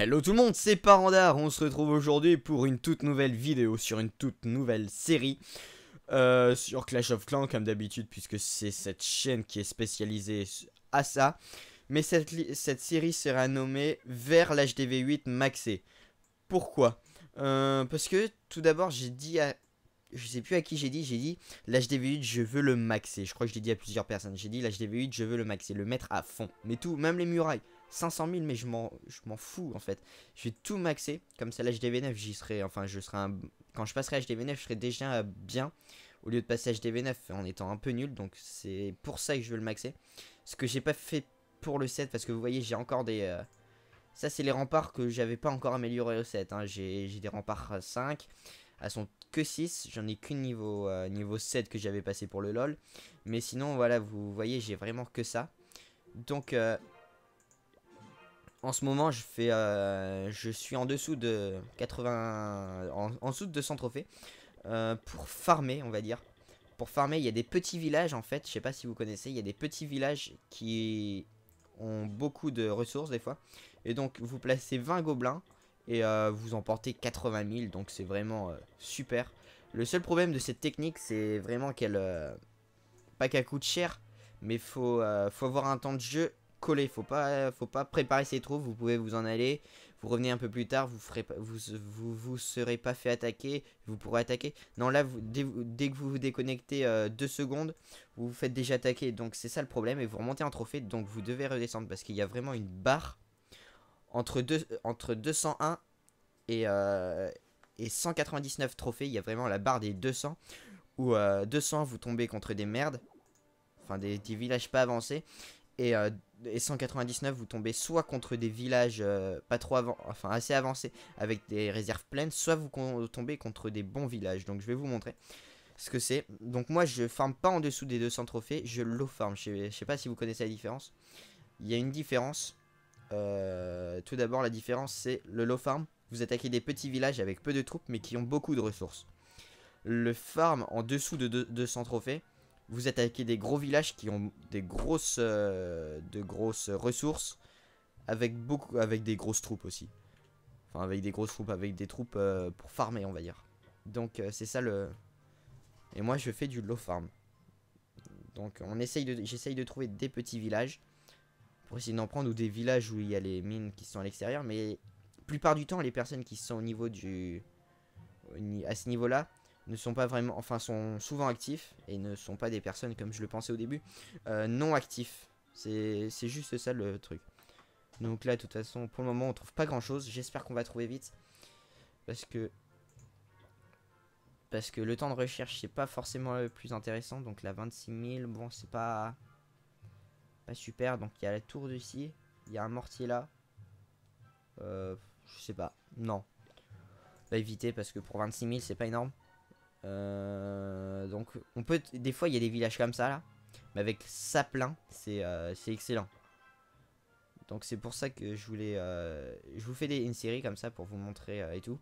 Hello tout le monde, c'est Parandar. On se retrouve aujourd'hui pour une toute nouvelle vidéo sur une toute nouvelle série sur Clash of Clans comme d'habitude, puisque c'est cette chaîne qui est spécialisée à ça. Mais cette série sera nommée vers l'HDV8 maxé. Pourquoi? Parce que tout d'abord j'ai dit à... Je sais plus à qui j'ai dit l'HDV8 je veux le maxer. Je crois que je l'ai dit à plusieurs personnes. J'ai dit l'HDV8 je veux le maxer, le mettre à fond. Mais tout, même les murailles. 500 000, mais je m'en fous en fait. Je vais tout maxer. Comme ça, l'HDV9, j'y serai. Enfin, quand je passerai HDV9, je serai déjà bien. Au lieu de passer HDV9 en étant un peu nul. Donc, c'est pour ça que je veux le maxer. Ce que j'ai pas fait pour le 7. Parce que vous voyez, j'ai encore des. Ça, c'est les remparts que j'avais pas encore amélioré au 7. Hein. J'ai des remparts 5. Elles sont que 6. J'en ai qu'une niveau 7 que j'avais passé pour le LOL. Mais sinon, voilà, vous voyez, j'ai vraiment que ça. Donc. En ce moment, je suis en dessous de 80, en dessous de 200 trophées pour farmer, on va dire. Pour farmer, il y a des petits villages en fait. Je sais pas si vous connaissez, il y a des petits villages qui ont beaucoup de ressources des fois. Et donc, vous placez 20 gobelins et vous emportez 80 000. Donc, c'est vraiment super. Le seul problème de cette technique, c'est vraiment qu'elle, pas qu'elle coûte cher, mais faut avoir un temps de jeu collé. Faut pas préparer ses troupes. Vous pouvez vous en aller, vous revenez un peu plus tard, vous serez pas fait attaquer, vous pourrez attaquer. Non, là, dès que vous vous déconnectez 2 secondes, vous vous faites déjà attaquer. Donc c'est ça le problème, et vous remontez en trophée, donc vous devez redescendre parce qu'il y a vraiment une barre entre 201 et 199 trophées. Il y a vraiment la barre des 200 où 200 vous tombez contre des merdes, enfin des villages pas avancés, et 199 vous tombez soit contre des villages pas trop enfin assez avancés avec des réserves pleines, soit vous tombez contre des bons villages. Donc je vais vous montrer ce que c'est. Donc moi je farme pas en dessous des 200 trophées, je low farm. Je sais pas si vous connaissez la différence. Il y a une différence. Tout d'abord, la différence, c'est le low farm. Vous attaquez des petits villages avec peu de troupes mais qui ont beaucoup de ressources. Le farm en dessous de 200 trophées, vous attaquez des gros villages qui ont des grosses ressources avec des grosses troupes aussi. Enfin, avec des grosses troupes, avec des troupes pour farmer, on va dire. Donc c'est ça le. Et moi je fais du low farm. Donc j'essaye de trouver des petits villages pour essayer d'en prendre, ou des villages où il y a les mines qui sont à l'extérieur. Mais la plupart du temps, les personnes qui sont au niveau à ce niveau-là ne sont pas vraiment, enfin sont souvent actifs et ne sont pas des personnes, comme je le pensais au début, non actifs. C'est juste ça le truc. Donc là, de toute façon, pour le moment, on trouve pas grand chose. J'espère qu'on va trouver vite, parce que le temps de recherche c'est pas forcément le plus intéressant. Donc là, 26 000, bon, c'est pas super. Donc il y a la tour d'ici, il y a un mortier là. Je sais pas, non, on va éviter parce que pour 26 000 c'est pas énorme. Donc on peut, des fois il y a des villages comme ça là, mais avec ça plein, c'est excellent. Donc c'est pour ça que je vous fais une série comme ça pour vous montrer et tout.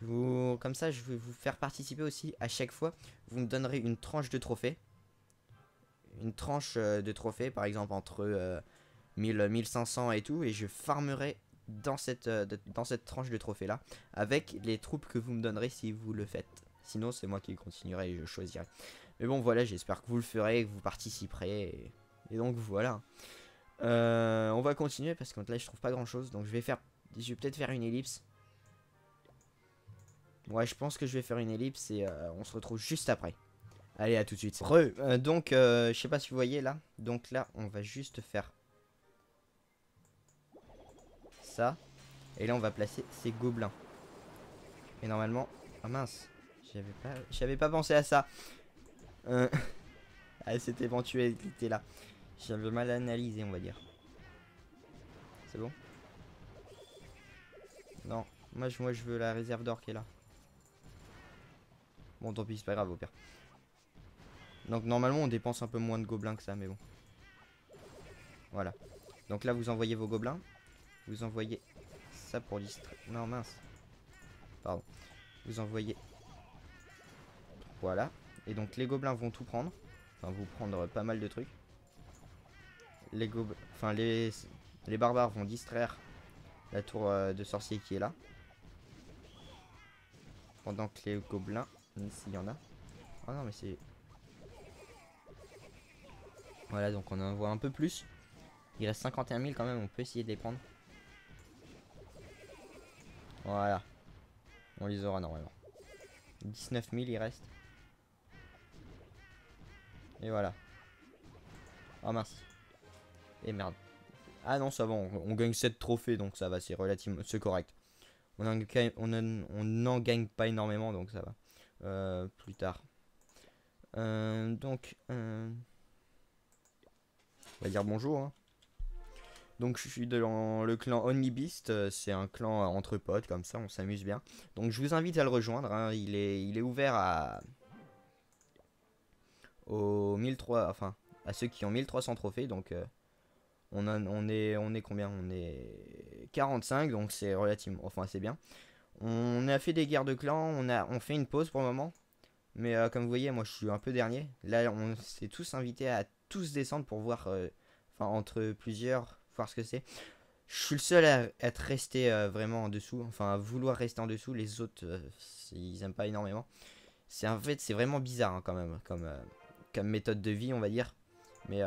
Comme ça je vais vous faire participer aussi à chaque fois. Vous me donnerez une tranche de trophée. Une tranche de trophée par exemple entre 1000, 1500 et tout. Et je farmerai dans cette tranche de trophée là avec les troupes que vous me donnerez si vous le faites. Sinon c'est moi qui continuerai et je choisirai. Mais bon voilà, j'espère que vous le ferez, que vous participerez. Et donc voilà. On va continuer parce que là je trouve pas grand chose. Donc je vais peut-être faire une ellipse. Ouais, je pense que je vais faire une ellipse et on se retrouve juste après. Allez, à tout de suite. Donc je sais pas si vous voyez là. Donc là on va juste faire ça. Et là on va placer ces gobelins. Et normalement... Ah mince, j'avais pas pensé à ça. Ah, cette éventualité là. J'avais mal analysé, on va dire. C'est bon? Non, moi je veux la réserve d'or qui est là. Bon, tant pis, c'est pas grave au pire. Donc normalement on dépense un peu moins de gobelins que ça, mais bon. Voilà. Donc là vous envoyez vos gobelins. Vous envoyez ça pour distraire. Non, mince. Pardon. Vous envoyez... Voilà. Et donc les gobelins vont tout prendre. Enfin, vous prendre pas mal de trucs. Les barbares vont distraire la tour de sorcier qui est là. Pendant que les gobelins, s'il y en a. Ah non mais c'est... Voilà, donc on en voit un peu plus. Il reste 51 000 quand même, on peut essayer de les prendre. Voilà. On les aura normalement. 19 000 il reste. Et voilà. Oh mince. Et merde. Ah non, ça va, on gagne 7 trophées, donc ça va, c'est relativement... C'est correct. On n'en gagne pas énormément, donc ça va. Plus tard. Donc... on va dire bonjour, hein. Donc je suis dans le clan Only Beast, c'est un clan entre potes, comme ça on s'amuse bien. Donc je vous invite à le rejoindre, hein. Il est ouvert aux 1300, enfin à ceux qui ont 1300 trophées, donc on est combien? On est 45, donc c'est relativement, enfin c'est bien. On a fait des guerres de clans, on fait une pause pour le moment. Mais comme vous voyez, moi je suis un peu dernier. Là on s'est tous invités à tous descendre pour voir, enfin entre plusieurs, voir ce que c'est. Je suis le seul à être resté vraiment en dessous, enfin à vouloir rester en dessous. Les autres, ils aiment pas énormément. C'est en fait, c'est vraiment bizarre hein, quand même, comme méthode de vie, on va dire. Mais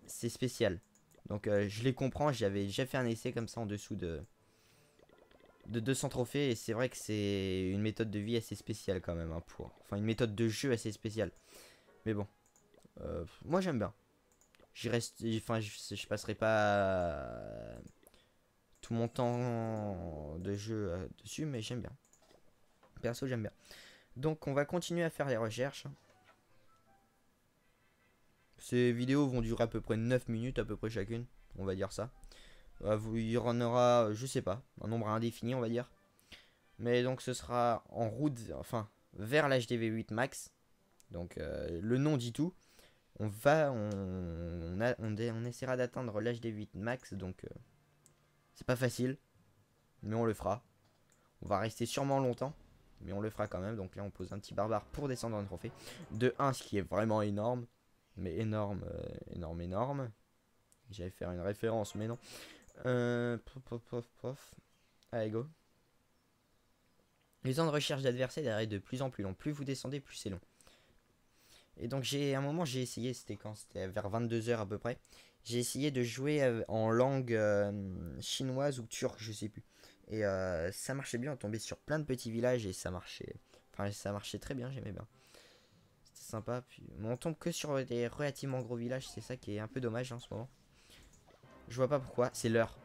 c'est spécial. Donc je les comprends. J'avais déjà fait un essai comme ça en dessous de 200 trophées. Et c'est vrai que c'est une méthode de vie assez spéciale quand même, hein, enfin une méthode de jeu assez spéciale. Mais bon, moi j'aime bien. J'y reste, enfin je passerai pas tout mon temps de jeu dessus, mais j'aime bien. Perso j'aime bien. Donc on va continuer à faire les recherches. Ces vidéos vont durer à peu près 9 minutes à peu près chacune, on va dire ça. Il y en aura, je sais pas, un nombre indéfini on va dire. Mais donc ce sera en route, enfin vers l'HDV8 max. Donc le nom dit tout. On essaiera d'atteindre l'HDV8 max, donc c'est pas facile, mais on le fera. On va rester sûrement longtemps, mais on le fera quand même. Donc là on pose un petit barbare pour descendre un trophée. De 1, ce qui est vraiment énorme. Mais énorme, énorme, énorme. J'allais faire une référence, mais non. Pof. Allez, go. Les temps de recherche d'adversaires est de plus en plus long. Plus vous descendez, plus c'est long. Et donc à un moment j'ai essayé, c'était quand? C'était vers 22 h à peu près. J'ai essayé de jouer en langue chinoise ou turque, je sais plus. Et ça marchait bien, on tombait sur plein de petits villages et ça marchait. Enfin ça marchait très bien, j'aimais bien. C'était sympa. Puis, mais on tombe que sur des relativement gros villages, c'est ça qui est un peu dommage en ce moment. Je vois pas pourquoi, c'est l'heure.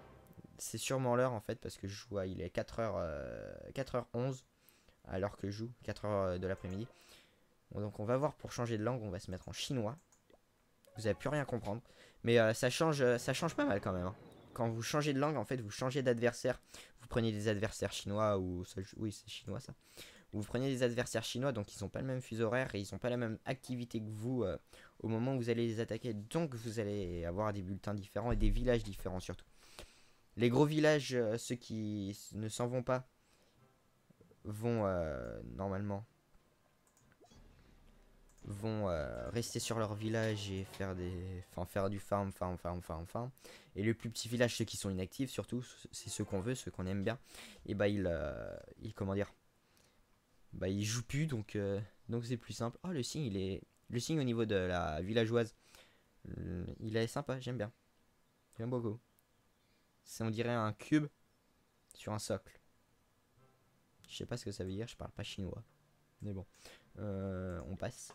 C'est sûrement l'heure en fait parce que je vois il est 4h11 à l'heure que je joue, 4h de l'après-midi. Bon, donc on va voir pour changer de langue, on va se mettre en chinois. Vous avez plus rien comprendre. Mais ça change pas mal quand même, hein. Quand vous changez de langue, en fait, vous changez d'adversaire. Vous prenez des adversaires chinois ou... oui, c'est chinois ça. Vous prenez des adversaires chinois, donc ils n'ont pas le même fuseau horaire et ils n'ont pas la même activité que vous au moment où vous allez les attaquer. Donc vous allez avoir des bulletins différents et des villages différents surtout. Les gros villages, ceux qui ne s'en vont pas, vont normalement rester sur leur village et faire faire du farm. Et les plus petits villages, ceux qui sont inactifs surtout, c'est ceux qu'on veut, ceux qu'on aime bien. Et bah ils comment dire, bah ils jouent plus, donc c'est plus simple. Oh, le signe au niveau de la villageoise, il est sympa, j'aime beaucoup. On dirait un cube sur un socle. Je sais pas ce que ça veut dire, je parle pas chinois. Mais bon, on passe.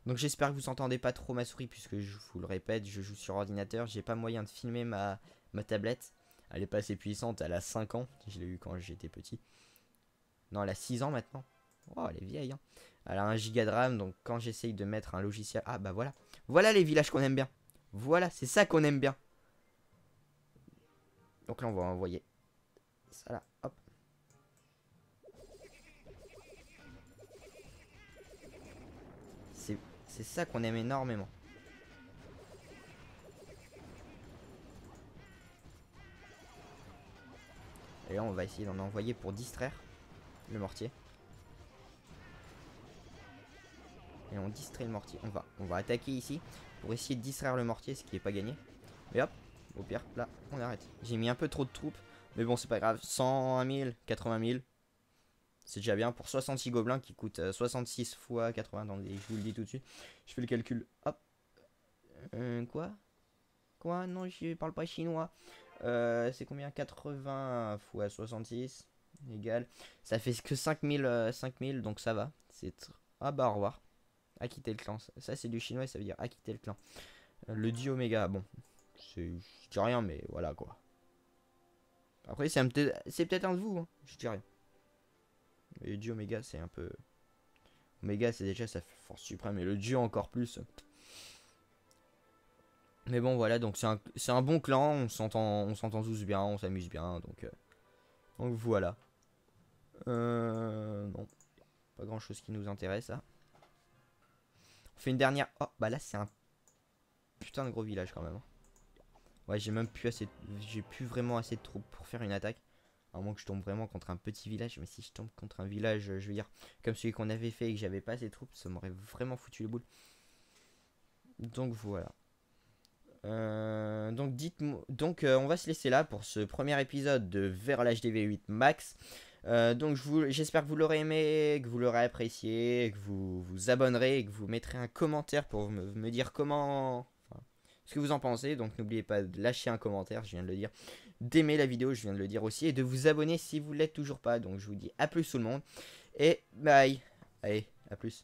Donc j'espère que vous entendez pas trop ma souris, puisque je vous le répète, je joue sur ordinateur. J'ai pas moyen de filmer ma tablette. Elle est pas assez puissante, elle a 5 ans. Je l'ai eu quand j'étais petit. Non, elle a 6 ans maintenant. Oh, elle est vieille, hein. Elle a 1 giga de RAM, donc quand j'essaye de mettre un logiciel... Ah bah voilà. Voilà les villages qu'on aime bien. Voilà, c'est ça qu'on aime bien. Donc là on va envoyer ça là, hop. C'est ça qu'on aime énormément. Et là on va essayer d'en envoyer pour distraire le mortier. Et on distrait le mortier. On va attaquer ici pour essayer de distraire le mortier, ce qui est pas gagné. Mais hop, Au pire, là, on arrête. J'ai mis un peu trop de troupes. Mais bon, c'est pas grave. 101 000, 80 000. C'est déjà bien pour 66 gobelins qui coûtent 66 fois 80. Attendez, je vous le dis tout de suite. Je fais le calcul. Hop. Quoi? Quoi? Non, je parle pas chinois. C'est combien? 80 fois 66 égale. Ça fait que 5000, 5000, donc ça va. Ah bah au revoir. Acquitter le clan. Ça c'est du chinois, ça veut dire acquitter le clan. Le dieu Oméga, bon. Je dis rien, mais voilà quoi. Après, c'est peut-être un de vous, hein. Je dis rien. Le dieu Oméga, c'est un peu. Oméga, c'est déjà sa force suprême, et le dieu encore plus. Mais bon, voilà, donc c'est un bon clan, on s'entend tous bien, on s'amuse bien, donc voilà. Non, pas grand chose qui nous intéresse, là. On fait une dernière. Oh, bah là, c'est un putain de gros village quand même. Ouais, j'ai même plus assez. J'ai plus vraiment assez de troupes pour faire une attaque. À moins que je tombe vraiment contre un petit village. Mais si je tombe contre un village, je veux dire, comme celui qu'on avait fait et que j'avais pas assez de troupes, ça m'aurait vraiment foutu les boules. Donc voilà. Donc dites-moi. Donc on va se laisser là pour ce premier épisode de Vers l'HDV8 Max. Donc j'espère que vous l'aurez aimé, que vous l'aurez apprécié, que vous vous abonnerez et que vous mettrez un commentaire pour me dire comment. Enfin, ce que vous en pensez. Donc n'oubliez pas de lâcher un commentaire, je viens de le dire. D'aimer la vidéo, je viens de le dire aussi. Et de vous abonner si vous ne l'êtes toujours pas. Donc je vous dis à plus tout le monde. Et bye. Allez, à plus.